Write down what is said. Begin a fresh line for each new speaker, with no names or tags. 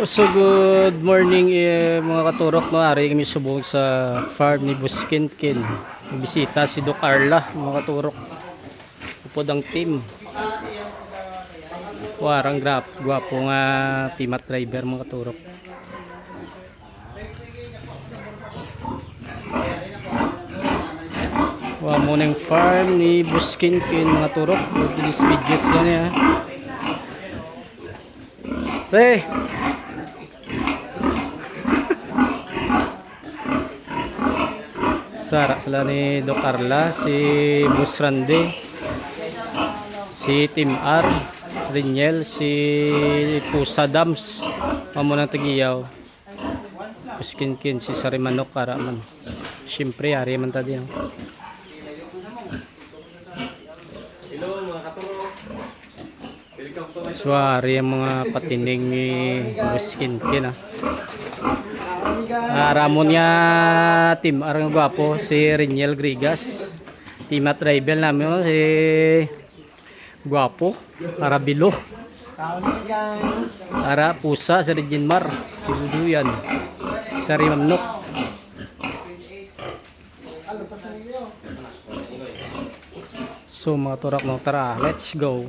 So good morning mga katurok, no? Ari kami subong sa farm ni Buskinkin. Bisita si Doc Carla, mga katurok. Upod ang team. Warang gwapo nga pimat driver, mga katurok. Wa mo ng farm ni Buskinkin, mga turok. This videos yan ya. Pre! Sara sila ni Doc Carla, si Busrande, si Tim R, Riniel, si Pusa Dams, mamunang tagiyaw, Buskinkin, si Sarimanok, Karaman. Siyempre, ari man tadi. So, ari ang mga patining ni Buskinkin. Ramon nga team arang gwapo si Riniel Grigas, team at rival namin si gwapo Arabilo, Ara Pusa si Reginmar, si Buduyan, si Rimamnok. So mga turak mo, tara, let's go.